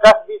10-20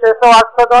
$600-800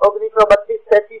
1932-33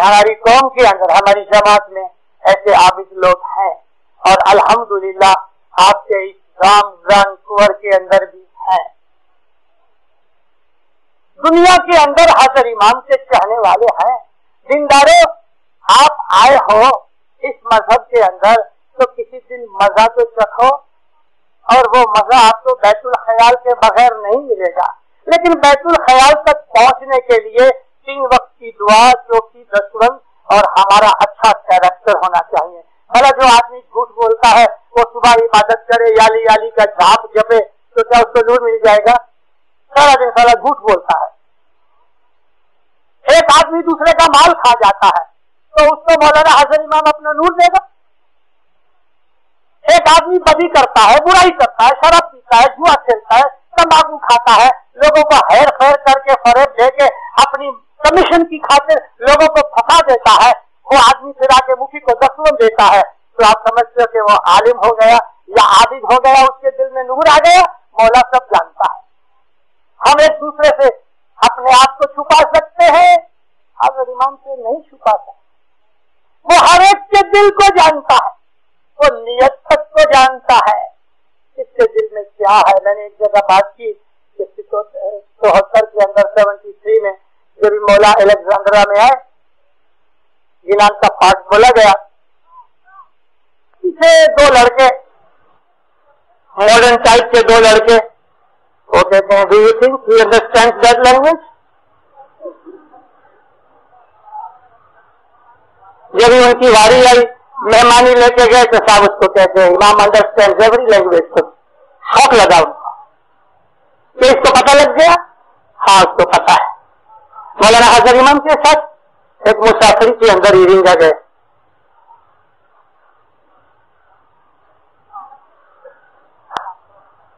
لیکن ہماری قوم کے اندر, ہماری جماعت میں ایسے عابد لوگ ہیں, اور الحمدللہ آپ کے اس گام کنور کے اندر بھی ہیں. دنیا کے اندر حضرت امام سے چاہنے والے ہیں. دینداروں, آپ آئے ہو اس مذہب کے اندر تو کسی دن مزہ تو چکھو, اور وہ مزہ آپ کو بیت الخیال کے بغیر نہیں ملے گا. لیکن بیت الخیال تک پہنچنے کے لیے 3 وقت کی دعا, چوکی دسترن اور ہمارا اچھا کیریکٹر ہونا چاہیے. بھلا جو آدمی جھوٹ بولتا ہے وہ صبح عبادت کرے, یالی یالی کا جھاپ جپے, تو کیا اس کو نور مل جائے گا؟ سارا دن سارا جھوٹ بولتا ہے. ایک آدمی دوسرے کا مال کھا جاتا ہے تو اس کو مولانا حضرت امام اپنا نور دے گا. ایک آدمی بدی کرتا ہے, برائی کرتا ہے, شراب پیتا ہے, جوا کھیلتا ہے, تمباکو کھاتا ہے, لوگوں کو ہیر خیر کر کے فریب دے کے اپنی کمیشن کی خاطر لوگوں کو پھنسا دیتا ہے, وہ آدمی پھر آ کے مفتی کو دستور دیتا ہے, تو آپ سمجھتے ہو کہ وہ عالم ہو گیا یا عابد ہو گیا, اس کے دل میں نور آ گیا. مولا سب جانتا ہے. ہم ایک دوسرے سے اپنے آپ کو چھپا سکتے ہیں, حضرت امام سے نہیں چھپا سکتے. وہ ہر ایک کے دل کو جانتا ہے, وہ نیت تک کو جانتا ہے, اس کے دل میں کیا ہے. میں نے ایک جگہ بات کی کہ 74 کے اندر 73 میں جب مولا الیگزینڈرا میں آئے, یونان کا پارٹ بولا گیا, پیچھے 2 لڑکے ماڈرن ٹائپ کے 2 لڑکے, وہ کہتے ہیں, do you think he understand that language? جب ان کی واری آئی, مہمانی لے کے گئے, تو صاحب اس کو کہتے ہیں امام انڈرسٹینڈ ایوری لینگویج. کو شوق لگا ان کو کہ اس کو پتہ لگ گیا. ہاں اس کو پتا ہے. مولانا حضرت امام کے ساتھ ایک مسافری کے اندر ایرنگا گئے.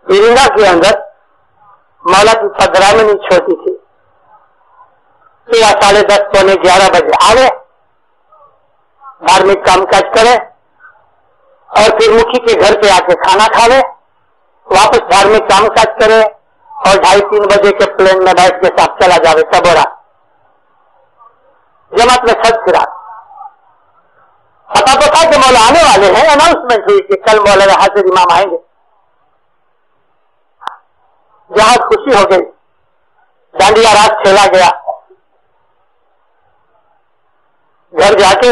ایرنگا کے اندر مولا کی پدرامنی چھوٹی تھی. 10:30 پونے 11 بجے آئے, دھارمک کام کاج کرے, اور پھر مکھی کے گھر پہ آ کے کھانا کھا لے, واپس دھارمک کام کاج کرے, اور 2:30-3 بجے کے پلین میں بیٹھ کے ساتھ چلا جاوے سبورا. جماعت میں سب پھرا. پتا تو تھا کہ مولا آنے والے ہیں, اناؤنسمنٹ ہوئی کہ کل مولانا حضرت امام آئیں گے. جہاں خوشی ہو گئی, ڈانڈیا رات کھیلا گیا. گھر جا کے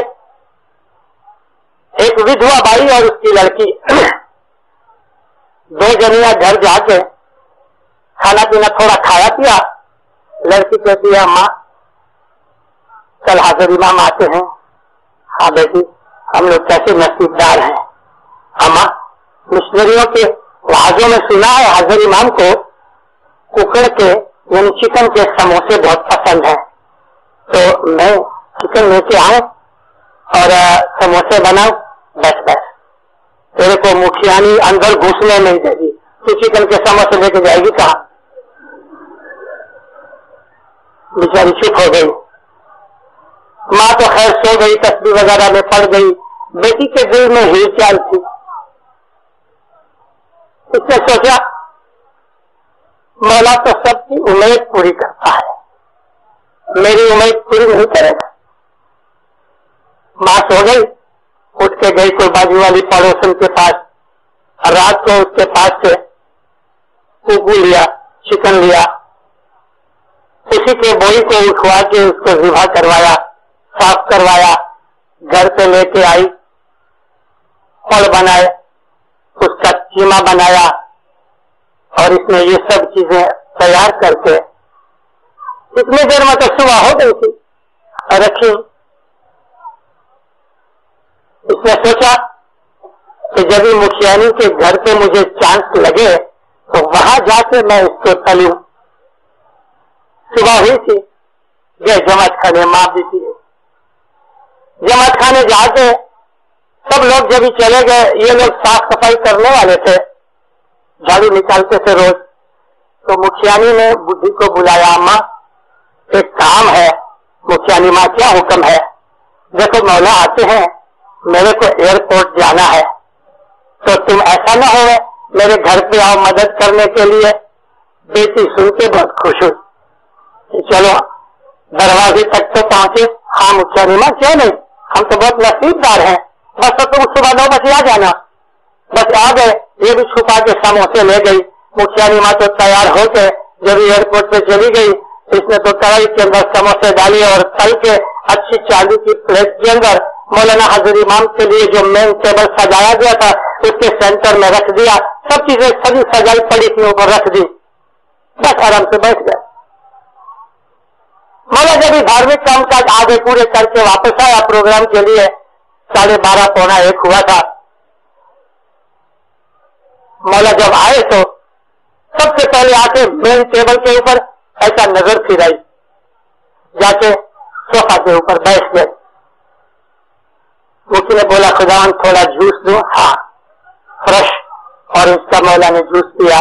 ایک ودھوا بائی اور اس کی لڑکی 2 جنیاں گھر جا کے کھانا پینا تھوڑا کھایا پیا. لڑکی کہتی ہے, اماں کل حضرت امام آتے ہیں. ہاں بیٹی, ہم لوگ کیسے نصیبدار ہیں. اماں, مشنریوں کے وعظوں میں سنا ہے حضرت امام کو ککڑ کے یعنی چکن کے سموسے بہت پسند ہیں, تو میں چکن لے کے آؤں اور سموسے بناؤں. بس بس, تیرے کو مکھیانی اندر گھسنے نہیں دے گی, تو چکن کے سموسے لے کے جائے گی کہاں. بیچاری چپ ہو گئی. ماں تو خیر سو گئی, تسبیح وغیرہ میں پڑ گئی. بیٹی کے دل میں ہی چال تھی. اس نے سوچا مولا تو سب کی امید پوری کرتا ہے, میری امید پوری نہیں کرے گا. ماں سو گئی, اٹھ کے گئی کوئی بازو والی پڑوسن کے پاس. رات کو اس کے پاس سے کوکو لیا, چکن لیا, اسی کے بوئی کو اٹھوا کے اس کو ذبح کروایا, صاف کروایا, گھر پہ لے کے آئی, پھل بنائے, اس کا کیما بنایا, اور اس میں یہ سب چیزیں تیار کر کے اتنی دیر میں تو صبح ہو گئی تھی رکھی. اس نے سوچا کہ جب مکھیانی کے گھر پہ مجھے چانس لگے تو وہاں جا کے میں اس کو تلوں. صبح ہوئی تھی, یہ جماعت خانے ماں بھی تھی. جماعت خانے جا کے سب لوگ جب چلے گئے, یہ لوگ صاف صفائی کرنے والے تھے, جھاڑو نکالتے تھے روز. تو مکھیانی نے بڈھی کو بلایا, ماں ایک کام ہے. مکھیانی ماں کیا حکم ہے؟ دیکھو مولا آتے ہیں, میرے کو ایئرپورٹ جانا ہے, تو تم ایسا نہ ہو میرے گھر پہ آؤ مدد کرنے کے لیے. بیٹی سن کے بہت خوش ہوئی. چلو دروازے تک تو پہنچے, ہاں مکھیا نیما کیوں نہیں, ہم تو بہت نصیبدار ہیں, بس تو تم صبح 9 بجے آ جانا. بس آ گئے, یہ بھی چھپا کے سموسے لے گئی. مکھیا نیما تو تیار ہو کے جب ایئرپورٹ پہ چلی گئی, اس نے تو کڑائی کے اندر سموسے ڈالی اور تل کے اچھی چاندی کی پلیٹ کے اندر مولانا حضور امام کے لیے جو مین ٹیبل سجایا گیا تھا اس کے سینٹر میں رکھ دیا. سب چیزیں سبھی سجائی پڑی تھی اوپر رکھ دی, بس آرام سے بیٹھ گئے. مولا جب دھارمک کام کاج آگے پورے کر کے واپس آیا پروگرام کے لیے, 12:30 پونا 1 ہوا تھا. مولا جب آئے تو سب سے پہلے آ کے مین ٹیبل کے اوپر ایسا نظر پھرائی, جا کے صوفہ کے اوپر بیٹھ گئے. مکی نے بولا خداوند تھوڑا جوس دوں؟ ہاں فریش. اور اس کا مولا نے جوس پیا,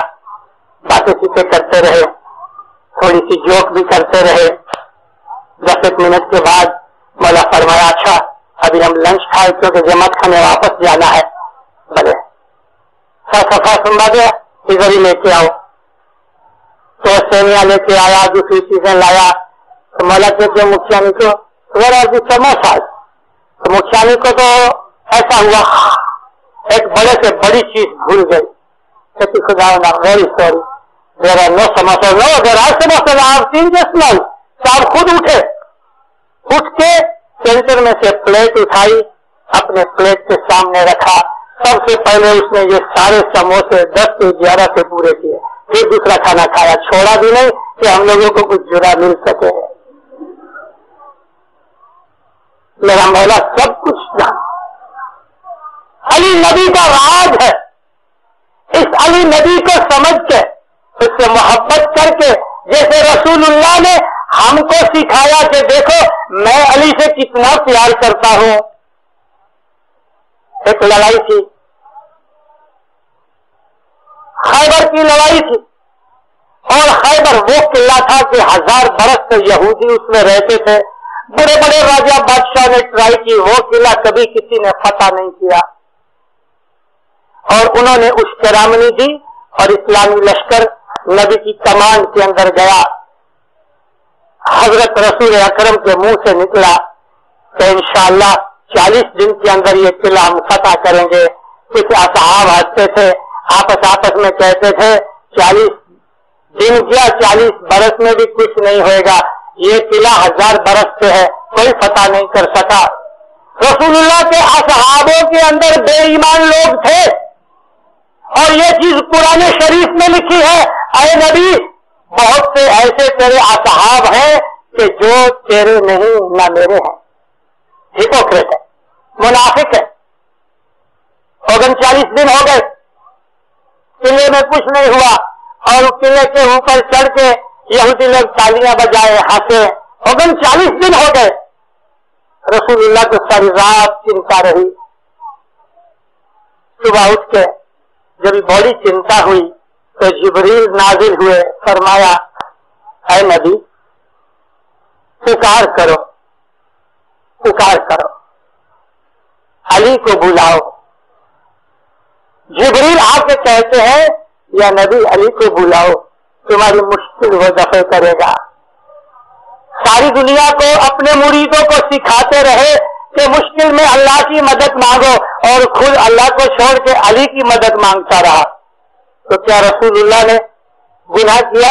باتیں چیتیں کرتے رہے, تھوڑی سی جوک بھی کرتے رہے. 10 منٹ کے بعد مولا فرمایا اچھا ابھی ہم لنچ کھائے کیونکہ جماعت کھانے واپس جانا ہے. بھلے صفا سنبھا دیا, ادھر ہی لے کے آؤ. تو سیویاں لے کے آیا, دوسری چیزیں لایا. تو مولا کہتے مکھیانی کو ذرا بھی سموسا. تو مکھیانی کو تو ایسا ہوا ایک بڑے سے بڑی چیز بھول گئی. کہتی خدا very sorry, there are no samosa, no there are samosa, آپ سین جسٹ ناؤ. تو آپ خود اٹھ کے سینٹر میں سے پلیٹ اٹھائی, اپنے پلیٹ کے سامنے رکھا. سب سے پہلے اس نے یہ سارے سموسے 10 سے 11 سے پورے کیے, پھر دوسرا کھانا کھایا, چھوڑا بھی نہیں کہ ہم لوگوں کو کچھ جرا مل سکے. میرا مولا سب کچھ جان. علی نبی کا راج ہے. اس علی نبی کو سمجھ کے, اس سے محبت کر کے, جیسے رسول اللہ نے ہم کو سکھایا کہ دیکھو میں علی سے کتنا پیار کرتا ہوں. ایک لڑائی تھی, خیبر کی لڑائی تھی, اور خیبر وہ قلعہ تھا کہ 1000 برس سے یہودی اس میں رہتے تھے. بڑے بڑے راجا بادشاہ نے ٹرائی کی, وہ قلعہ کبھی کسی نے فتح نہیں کیا. اور انہوں نے اس کرامنی دی اور اسلامی لشکر نبی کی کمان کے اندر گیا. حضرت رسول اکرم کے منہ سے نکلا کہ انشاءاللہ 40 دن کے اندر یہ قلعہ ہم فتح کریں گے. کچھ اصحاب ہنستے تھے, آپس میں کہتے تھے 40 دن کیا 40 برس میں بھی کچھ نہیں ہوئے گا, یہ قلعہ 1000 برس سے ہے, کوئی فتح نہیں کر سکا. رسول اللہ کے اصحابوں کے اندر بے ایمان لوگ تھے, اور یہ چیز قرآن شریف میں لکھی ہے, اے نبی بہت سے ایسے تیرے اصحاب ہیں کہ جو تیرے نہیں نہ میرے ہیں. ہپوکریٹ ہے, منافق ہے. 39 دن ہو گئے, قلعے میں کچھ نہیں ہوا, اور قلعے کے اوپر چڑھ کے یہودی لوگ تالیاں بجائے, ہنسے. 39 دن ہو گئے. رسول اللہ کو ساری رات چنتا رہی. صبح اٹھ کے جب بڑی چنتا ہوئی تو جبریل نازل ہوئے, فرمایا اے نبی پکار کرو, علی کو بلاؤ. جبریل آ کے کہتے ہیں یا نبی علی کو بلاؤ, تمہاری مشکل وہ دفع کرے گا. ساری دنیا کو اپنے مریدوں کو سکھاتے رہے کہ مشکل میں اللہ کی مدد مانگو, اور خود اللہ کو چھوڑ کے علی کی مدد مانگتا رہا. تو کیا رسول اللہ نے گناہ کیا؟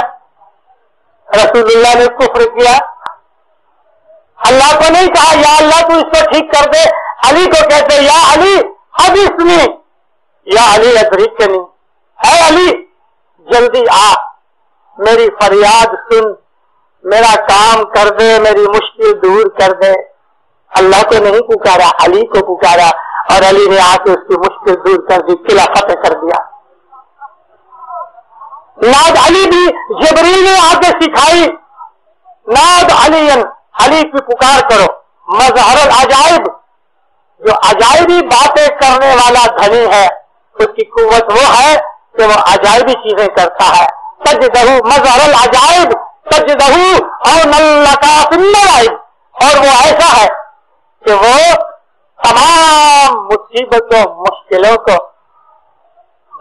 رسول اللہ نے کفر کیا؟ اللہ کو نہیں کہا یا اللہ تو اس کو ٹھیک کر دے, علی کو کہتے یا علی اب اسمی, یا علی ادرکنی, اے علی جلدی آ, میری فریاد سن, میرا کام کر دے, میری مشکل دور کر دے. اللہ کو نہیں پکارا, علی کو پکارا, اور علی نے آ کے اس کی مشکل دور کر دی, قلعہ فتح کر دیا. ناد علی بھی جبریل نے آ کے سکھائی, ناد علی, علی کی پکار کرو. مظہر العجائب, جو عجائبی باتیں کرنے والا دھنی ہے, اس کی قوت وہ ہے کہ وہ عجائبی چیزیں کرتا ہے. سجدہ مظہر العجائب سجدہ او نلکا فی النوائب, اور وہ ایسا ہے کہ وہ تمام مصیبتوں مشکلوں کو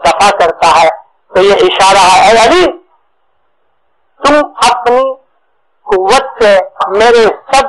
دفع کرتا ہے. تو یہ اشارہ ہے اے علی تم اپنی قوت سے میرے سب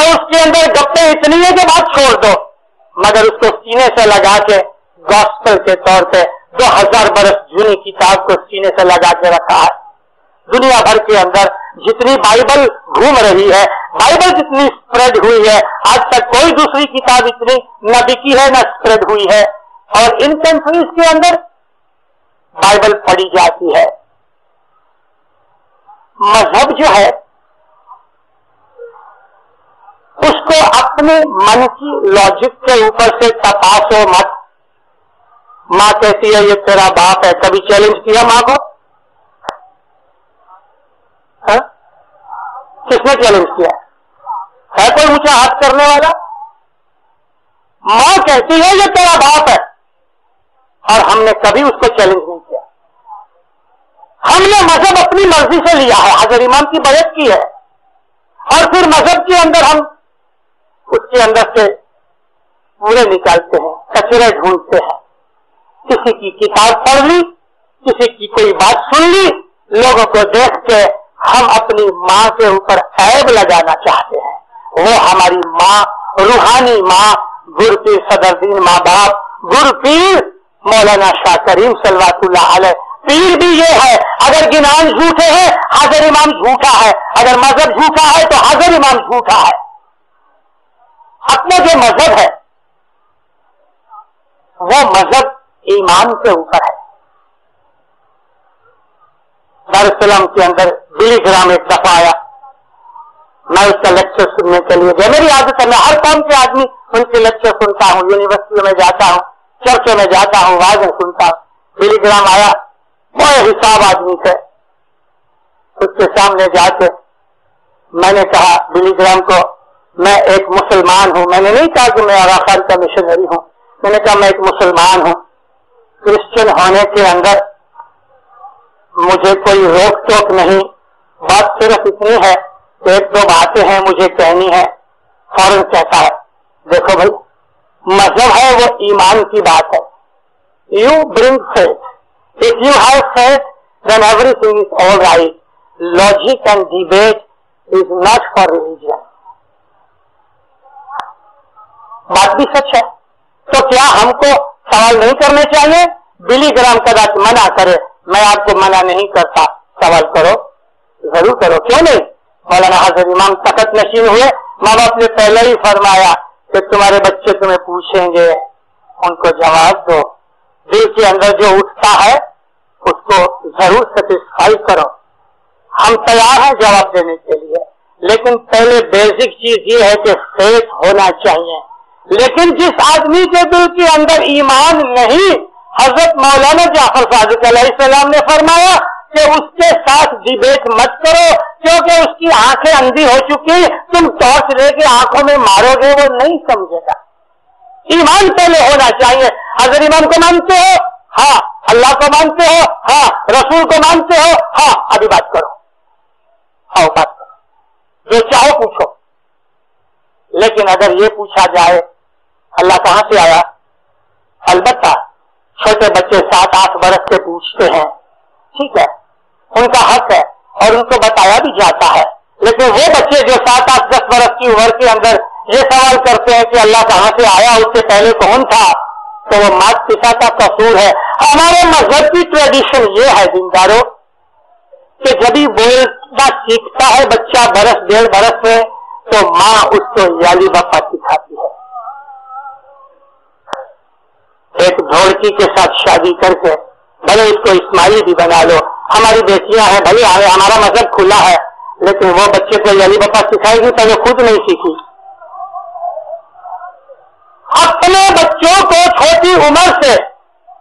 اور اس کے اندر گپے اتنی ہے کہ بات چھوڑ دو، مگر اس کو سینے سے لگا کے گاسپل کے طور پہ 2000 برس جونی کتاب کو سینے سے لگا کے رکھا ہے. دنیا بھر کے اندر جتنی بائبل گھوم رہی ہے، بائبل جتنی اسپریڈ ہوئی ہے، آج تک کوئی دوسری کتاب اتنی نہ بکی ہے نہ اسپریڈ ہوئی ہے. اور ان کنٹریز کے اندر بائبل پڑھی جاتی ہے. مذہب جو ہے اس کو اپنے من کی لاجک کے اوپر سے تپاسو مت. ماں کہتی ہے یہ تیرا باپ ہے، کبھی چیلنج کیا ماں کو؟ کس نے چیلنج کیا ہے؟ کوئی اونچا ہاتھ کرنے والا؟ ماں کہتی ہے یہ تیرا باپ ہے، اور ہم نے کبھی اس کو چیلنج نہیں کیا. ہم نے مذہب اپنی مرضی سے لیا ہے، حضرت امام کی بیعت کی ہے، اور پھر مذہب کے اندر ہم اس کے اندر سے پورے نکالتے ہیں، کچرے ڈھونڈتے ہیں. کسی کی کتاب پڑھ لی، کسی کی کوئی بات سن لی، لوگوں کو دیکھ کے ہم اپنی ماں کے اوپر عیب لگانا چاہتے ہیں. وہ ہماری ماں، روحانی ماں، گر پیر صدر دین ماں باپ، گر پیر مولانا شاہ کریم صلوات اللہ علیہ. پیر بھی یہ ہے، اگر گنان جھوٹے ہیں حضرت امام جھوٹا ہے، اگر مذہب جھوٹا ہے تو حضرت امام جھوٹا ہے. اپنا جو مذہب ہے وہ مذہب ایمان کے اوپر ہے. دارالسلام کے اندر بلی گرام ایک دفعہ آیا، میں اس کا لیکچر سننے کے لیے گیا. میری عادت ہے، میں ہر قوم کے آدمی ان کے لیکچر سنتا ہوں، یونیورسٹیوں میں جاتا ہوں، چرچوں میں جاتا ہوں، واضح سنتا ہوں. بلی گرام آیا، بڑے حساب آدمی تھے. اس کے سامنے جا کے میں نے کہا بلی گرام کو، میں ایک مسلمان ہوں. میں نے نہیں کہا کہ میں آغا خان کا مشنری ہوں، میں نے کہا میں ایک مسلمان ہوں. کرسچن ہونے کے اندر مجھے کوئی روک ٹوک نہیں، بات صرف اتنی ہے کہ ایک دو باتیں ہیں مجھے کہنی ہے. فوراً کہتا ہے دیکھو بھائی، مذہب ہے وہ ایمان کی بات ہے. You bring faith. If you have faith, then everything is all right. Logic and debate is not for religion. بات بھی سچ ہے. تو کیا ہم کو سوال نہیں کرنے چاہیے؟ بلی گرام کداچ منع کرے، میں آپ کو منع نہیں کرتا، سوال کرو، ضرور کرو، کیوں نہیں. مولانا حضرت امام تخت نشین ہوئے، ماں باپ نے پہلے ہی فرمایا کہ تمہارے بچے تمہیں پوچھیں گے، ان کو جواب دو. دل کے اندر جو اٹھتا ہے اس کو ضرور سیٹسفائی کرو. ہم تیار ہیں جواب دینے کے لیے، لیکن پہلے بیسک چیز یہ ہے کہ فیتھ ہونا چاہیے. لیکن جس آدمی کے دل کے اندر ایمان نہیں، حضرت مولانا جعفر صادق علیہ السلام نے فرمایا کہ اس کے ساتھ ڈیبیٹ مت کرو، کیونکہ اس کی آنکھیں اندھی ہو چکی، تم ٹارچ لے کے آنکھوں میں مارو گے، وہ نہیں سمجھے گا. ایمان پہلے ہونا چاہیے. حضرت امام کو مانتے ہو؟ ہاں. اللہ کو مانتے ہو؟ ہاں. رسول کو مانتے ہو؟ ہاں. ابھی بات کرو، آؤ بات کرو، جو چاہو پوچھو. لیکن اگر یہ پوچھا جائے اللہ کہاں سے آیا، البتہ چھوٹے بچے 7-8 برس کے پوچھتے ہیں، ٹھیک ہے، ان کا حق ہے اور ان کو بتایا بھی جاتا ہے. لیکن وہ بچے جو 7-8-10 برس کی عمر کے اندر یہ سوال کرتے ہیں کہ اللہ کہاں سے آیا، اس سے پہلے کون تھا، تو وہ مات پتا کا قصور ہے. ہمارے مذہب کی ٹریڈیشن یہ ہے دینداروں کہ جب ہی بولنا سیکھتا ہے بچہ 1.5 برس میں، تو ماں اس کو یالی بپا سکھاتی ہے. ایک ڈھولکی کے ساتھ شادی کر کے بھلے اس کو اسماعیلی بھی بنا لو، ہماری بیٹیاں ہیں، بھلے ہمارا مذہب کھلا ہے، لیکن وہ بچے کو یالی بپا سکھائے گی تو وہ خود نہیں سیکھی. اپنے بچوں کو چھوٹی عمر سے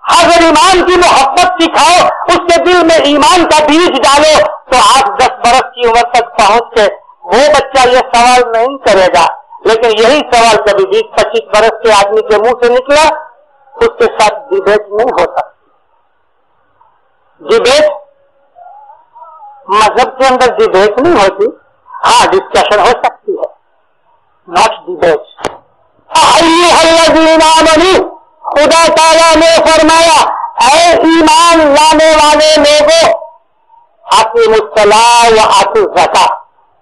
حضرت ایمان کی محبت سکھاؤ، اس کے دل میں ایمان کا بیج ڈالو، تو 8-10 برس کی عمر تک پہنچ کے وہ بچہ یہ سوال نہیں کرے گا. لیکن یہی سوال کبھی 20-25 برس کے آدمی کے منہ سے نکلا، اس کے ساتھ ڈیبیٹ نہیں ہو سکتی. ڈیبیٹ مذہب کے اندر ڈیبیٹ نہیں ہوتی، ہاں ڈسکشن ہو سکتی ہے، ناٹ ڈیبیٹ. خدا تعالیٰ نے فرمایا اے ایمان لانے والے لوگوں، اقیموا الصلاۃ و آتوا الزکاۃ،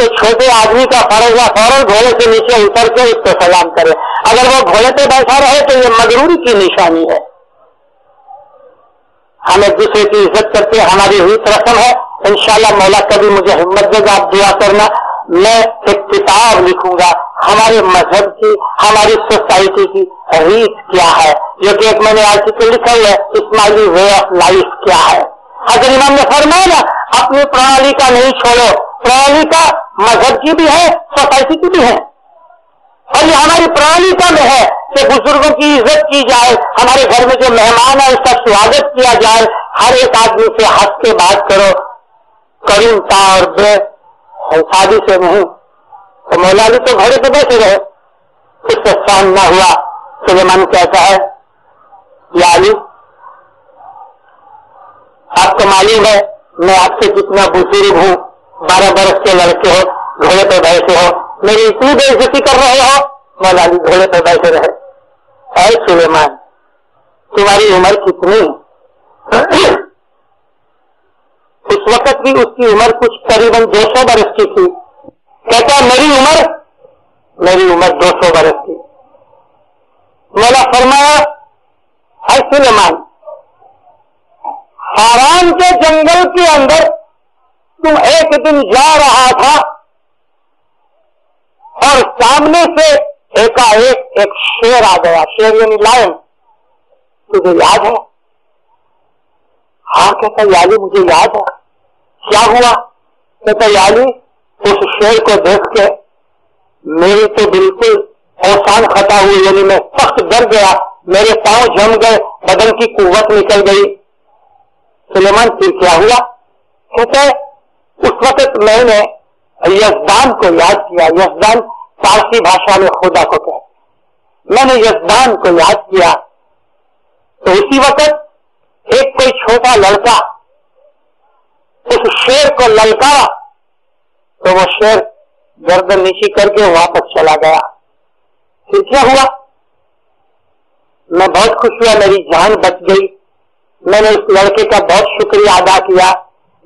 تو چھوٹے آدمی کا فرض ہے فوراً گھوڑے سے نیچے اتر کے اس کو سلام کرے. اگر وہ گھوڑے پہ بیٹھا رہے تو یہ مغروری کی نشانی ہے. ہم ایک دوسرے کی عزت کرتے ہیں, ہماری ریت رسم ہے. انشاءاللہ مولا کبھی مجھے ہمت دے گا, آپ دعا کرنا. میں ایک کتاب لکھوں گا ہمارے مذہب کی, ہماری سوسائٹی کی ریت کیا ہے, جو کہ ایک میں نے آرٹیکل لکھا ہے اسماعیلی وے آف لائف کیا ہے. حضرت امام نے فرمایا نا, اپنی پرنالی کا نہیں چھوڑو, پرنالی کا مذہب کی بھی ہے, سوسائٹی کی بھی ہے. اور یہ ہماری پرنالی کا میں ہے کہ بزرگوں کی عزت کی جائے, ہمارے گھر میں جو مہمان ہے اس کا سواگت کیا جائے, ہر ایک آدمی سے ہنس کے بات کرو, کریم تا اور بے شادی سے نہیں. تو مولا علی تو گھوڑے پہ بیٹھے رہے, اس سے سان نہ ہوا. سلیمان کہتا ہے یا علی, آپ کو معلوم ہے میں آپ سے کتنا بزرگ ہوں, 12 برس کے لڑکے ہو, گھوڑے پہ بیٹھے ہو, میری اتنی بے عزتی کر رہے ہو. مولا علی گھوڑے پہ بیٹھے رہے. اے سلیمان تمہاری عمر کتنی؟ اس وقت بھی اس کی عمر کچھ قریباً 200 برس کی تھی. کہتا میری عمر 200 برس کی. مولا فرمایا اے سلیمان, حرام کے جنگل کے اندر تم ایک دن جا رہا تھا اور سامنے سے ایک شیر آ گیا, شیر یعنی لائن, تجھے یاد ہے؟ ہاں کہتا یالی مجھے یاد ہے. کیا ہوا؟ کہتا یالی اس شیر کو دیکھ کے میری تو بالکل اوسان خطا ہوئی, یعنی میں سخت ڈر گیا, میرے پاؤں جم گئے, بدن کی قوت نکل گئی. سلیمان پھر کیا ہوا؟ کہتے اس وقت میں نے یزدان کو یاد کیا. یزدان فارسی بھاشا میں خدا کو کہتے, میں نے یزدان کو یاد کیا. تو اسی وقت ایک کوئی چھوٹا لڑکا اس شیر کو للکارا تو وہ شیر گردن نیچی کر کے واپس چلا گیا. پھر کیا ہوا؟ میں بہت خوش ہوا, میری جان بچ گئی. میں نے اس لڑکے کا بہت شکریہ ادا کیا.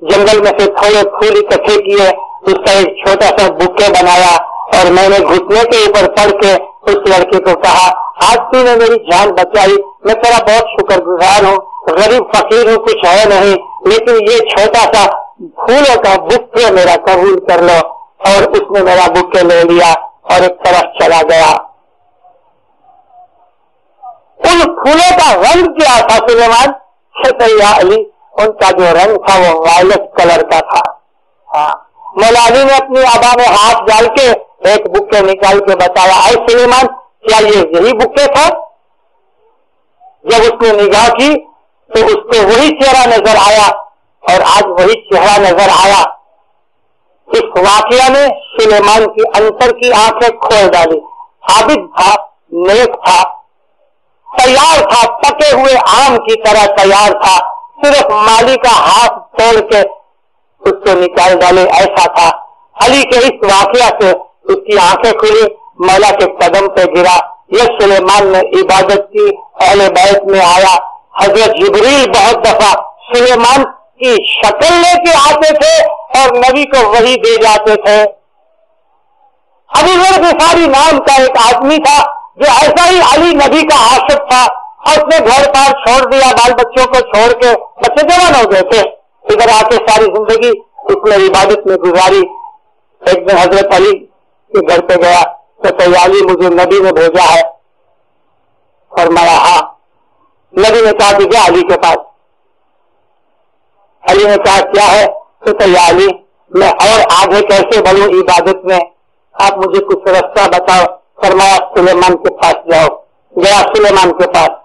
جنگل میں سے تھوڑے پھول اکٹھے کیے, اس کا ایک چھوٹا سا بکے بنایا اور میں نے گھٹنے کے اوپر پڑ کے اس لڑکے کو کہا آج تو نے میری جان بچائی, میں تیرا بہت شکر گزار ہوں. غریب فقیر ہوں, کچھ ہے نہیں, لیکن یہ چھوٹا سا پھولوں کا بکے میرا قبول کر لو. اور اس نے میرا بکے لے لیا اور ایک طرف چلا گیا. ان پھولوں کا رنگ کیا تھا سلیمان؟ یا علی ان کا جو رنگ تھا وہ وائلٹ کلر کا تھا. ہاں, مولا علی نے اپنی آبا میں ہاتھ ڈال کے ایک بکے نکال کے بتایا اے سلیمان کیا یہ یہی بکے تھا؟ جب اس نے نگاہ کی تو اس کو وہی چہرہ نظر آیا اور آج وہی چہرہ نظر آیا. اس واقعہ نے سلیمان کی انصر کی آنکھیں کھول ڈالی. عابد تھا, نیک تھا, تیار تھا, پکے ہوئے آم کی طرح تیار تھا, صرف مالی کا ہاتھ توڑ کے اس کو نکال ڈالے ایسا تھا. علی کے اس واقعہ سے اس کی آنکھیں کھلی, مولا کے قدم پہ گرا. یہ سلیمان نے عبادت کی, اہل بیت میں آیا. حضرت جبریل بہت دفعہ سلیمان کی شکل لے کے آتے تھے اور نبی کو وہی دے جاتے تھے. ابو ذر غفاری نام کا ایک آدمی تھا جو ایسا ہی علی نبی کا عاشق تھا, اور اس نے گھر بار چھوڑ دیا, بال بچوں کو چھوڑ کے, بچے جوان ہو گئے تھے, ادھر آ کے ساری زندگی اس نے عبادت میں گزاری. ایک دن حضرت علی کے گھر پہ گیا تو علی مجھے نبی نے بھیجا ہے. فرمایا ہاں. نبی نے کہا کہ علی کے پاس. علی نے کہا کیا ہے؟ تو علی میں اور آگے کیسے بڑھوں عبادت میں, آپ مجھے کچھ رستہ بتاؤ. فرمایا سلیمان کے پاس جاؤ. گیا سلیمان کے پاس,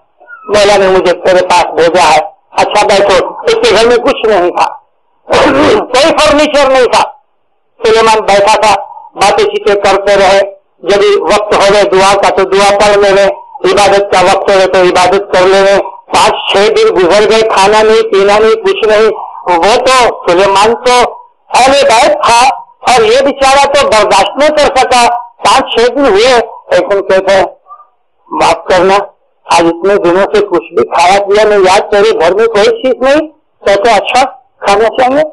مولا نے مجھے تیرے پاس بھیجا ہے. اچھا بیٹھو. اس کے گھر میں کچھ نہیں تھا, کوئی فرنیچر نہیں تھا. سلیمان بیٹھا تھا, باتیں چیتیں کرتے رہے. جب وقت ہو گئے دعا کا تو دعا پڑھ لے رہے, عبادت کا وقت ہو گئے تو عبادت کر لے رہے. 5-6 دن گزر گئے, کھانا نہیں, پینا نہیں, کچھ نہیں. وہ تو سلیمان تو اہل بیت تھا اور یہ بیچارہ تو برداشت نہیں کر سکا. 5-6 دن ہوئے, لیکن کہتے ہیں معاف کرنا, آج اتنے دنوں سے کچھ بھی کھایا پیا نہیں, یاد تیرے گھر میں کوئی چیز نہیں. کہتے اچھا کھانا چاہیے؟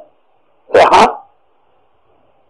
کہ ہاں.